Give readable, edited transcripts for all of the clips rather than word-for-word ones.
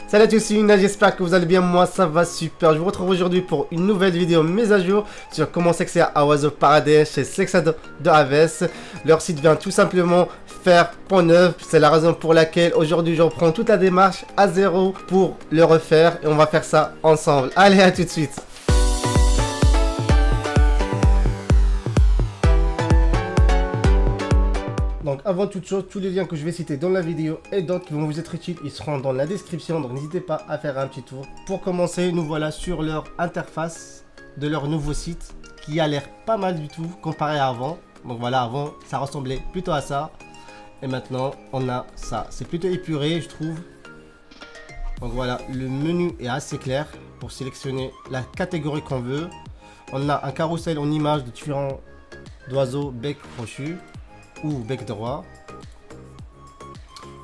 Salut à tous, c'est Una, j'espère que vous allez bien, moi ça va super. Je vous retrouve aujourd'hui pour une nouvelle vidéo mise à jour sur comment s'accéder à Oiseau par ADN chez Sexado de Aves. Leur site vient tout simplement faire pont neuf, c'est la raison pour laquelle aujourd'hui je reprends toute la démarche à zéro pour le refaire et on va faire ça ensemble. Allez, à tout de suite. Donc avant toute chose, tous les liens que je vais citer dans la vidéo et d'autres qui vont vous être utiles, ils seront dans la description, donc n'hésitez pas à faire un petit tour. Pour commencer, nous voilà sur leur interface de leur nouveau site qui a l'air pas mal du tout comparé à avant. Donc voilà, avant ça ressemblait plutôt à ça et maintenant on a ça. C'est plutôt épuré je trouve. Donc voilà, le menu est assez clair pour sélectionner la catégorie qu'on veut. On a un carrousel en image de différents d'oiseaux bec crochu ou bec droit,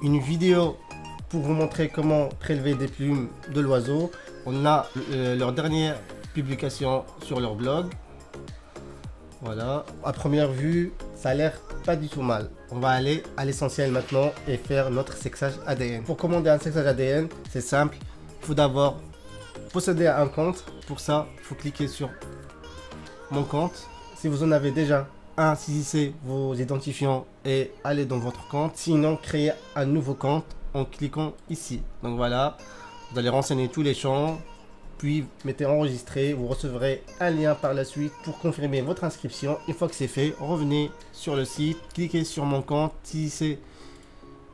une vidéo pour vous montrer comment prélever des plumes de l'oiseau. On a leur dernière publication sur leur blog. Voilà, à première vue ça a l'air pas du tout mal. On va aller à l'essentiel maintenant et faire notre sexage ADN. Pour commander un sexage ADN, c'est simple, il faut d'abord posséder un compte. Pour ça il faut cliquer sur mon compte. Si vous en avez déjà un, saisissez vos identifiants et allez dans votre compte. Sinon, créez un nouveau compte en cliquant ici. Donc voilà, vous allez renseigner tous les champs, puis mettez enregistrer. Vous recevrez un lien par la suite pour confirmer votre inscription. Une fois que c'est fait, revenez sur le site, cliquez sur mon compte, saisissez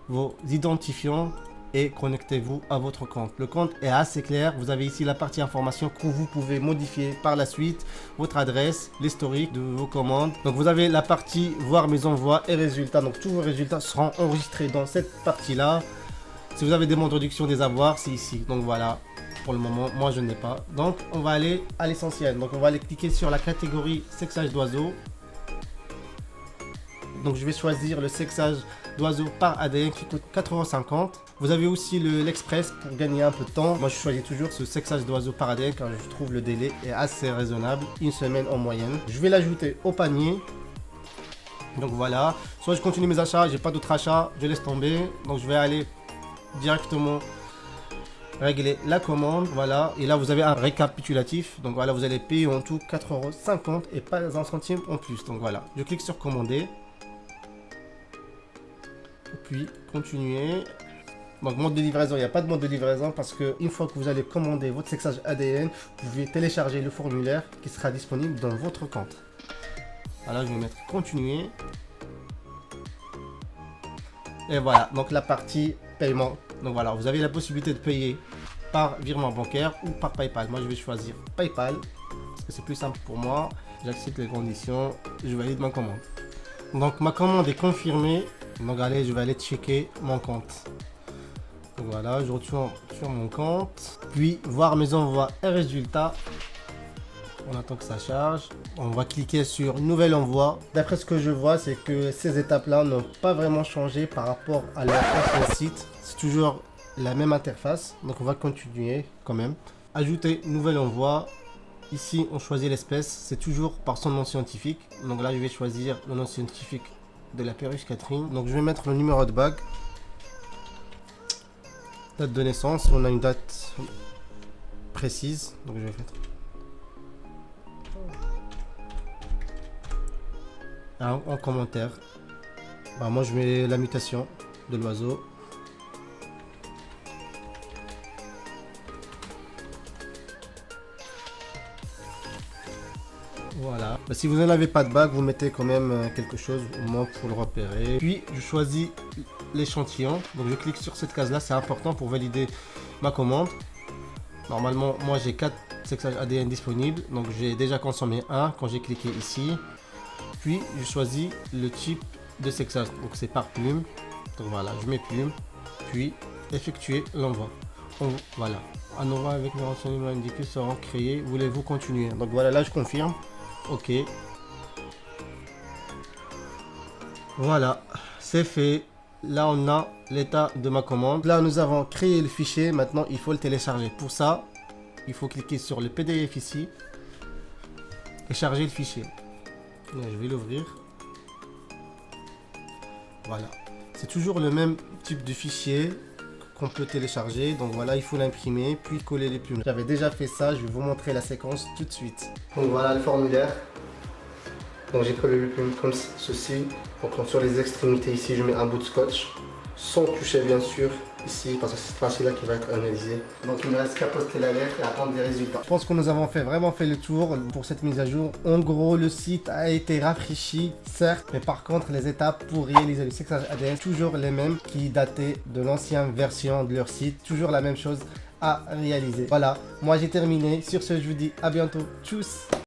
vos identifiants et connectez-vous à votre compte. Le compte est assez clair. Vous avez ici la partie information que vous pouvez modifier par la suite, votre adresse, l'historique de vos commandes. Donc vous avez la partie voir mes envois et résultats. Donc tous vos résultats seront enregistrés dans cette partie là. Si vous avez des demandes de réduction des avoirs, c'est ici. Donc voilà, pour le moment moi je n'ai pas. Donc on va aller à l'essentiel. Donc on va aller cliquer sur la catégorie sexage d'oiseaux. Donc je vais choisir le sexage d'oiseaux par ADN qui coûte 4,50 €. Vous avez aussi l'Express pour gagner un peu de temps. Moi je choisis toujours ce sexage d'oiseaux par ADN car je trouve le délai est assez raisonnable, une semaine en moyenne. Je vais l'ajouter au panier. Donc voilà, soit je continue mes achats, j'ai pas d'autres achats, je laisse tomber. Donc je vais aller directement régler la commande. Voilà, et là vous avez un récapitulatif. Donc voilà, vous allez payer en tout 4,50 € et pas un centime en plus. Donc voilà, je clique sur commander. Puis continuer. Donc mode de livraison, il n'y a pas de mode de livraison parce que une fois que vous allez commander votre sexage ADN, vous pouvez télécharger le formulaire qui sera disponible dans votre compte. Voilà, je vais mettre continuer. Et voilà, donc la partie paiement. Donc voilà, vous avez la possibilité de payer par virement bancaire ou par PayPal. Moi je vais choisir PayPal parce que c'est plus simple pour moi. J'accepte les conditions, je valide ma commande. Donc ma commande est confirmée. Donc allez, je vais aller checker mon compte. Donc voilà, je retourne sur mon compte. Puis voir mes envois et résultats. On attend que ça charge. On va cliquer sur nouvel envoi. D'après ce que je vois, c'est que ces étapes-là n'ont pas vraiment changé par rapport à leur ancien site. C'est toujours la même interface. Donc on va continuer quand même. Ajouter nouvel envoi. Ici, on choisit l'espèce. C'est toujours par son nom scientifique. Donc là, je vais choisir le nom scientifique de la perruche Catherine. Donc je vais mettre le numéro de bague, date de naissance, on a une date précise, donc je vais mettre en commentaire. Bah, moi je mets la mutation de l'oiseau. Voilà. Bah, si vous n'en avez pas de bague, vous mettez quand même quelque chose au moins pour le repérer. Puis je choisis l'échantillon. Donc je clique sur cette case là, c'est important pour valider ma commande. Normalement, moi j'ai 4 sexages ADN disponibles. Donc j'ai déjà consommé un quand j'ai cliqué ici. Puis je choisis le type de sexage. Donc c'est par plume. Donc voilà, je mets plume. Puis effectuer l'envoi. Voilà. Un envoi avec les renseignements indiqués seront créés. Voulez-vous continuer? Donc voilà, là je confirme. Ok. Voilà, c'est fait. Là, on a l'état de ma commande. Là, nous avons créé le fichier. Maintenant, il faut le télécharger. Pour ça, il faut cliquer sur le PDF ici et charger le fichier. Là, je vais l'ouvrir. Voilà. C'est toujours le même type de fichier qu'on peut télécharger. Donc voilà, il faut l'imprimer, puis coller les plumes. J'avais déjà fait ça, je vais vous montrer la séquence tout de suite. Donc voilà le formulaire. Donc j'ai collé les plumes comme ceci. Donc sur les extrémités ici, je mets un bout de scotch. Sans toucher bien sûr ici, parce que c'est cette partie-là qui va être analysée. Donc il ne reste qu'à poster la lettre et attendre des résultats. Je pense que nous avons vraiment fait le tour pour cette mise à jour. En gros, le site a été rafraîchi, certes, mais par contre, les étapes pour réaliser le sexage ADN, toujours les mêmes qui dataient de l'ancienne version de leur site. Toujours la même chose à réaliser. Voilà, moi j'ai terminé. Sur ce, je vous dis à bientôt. Tchuss!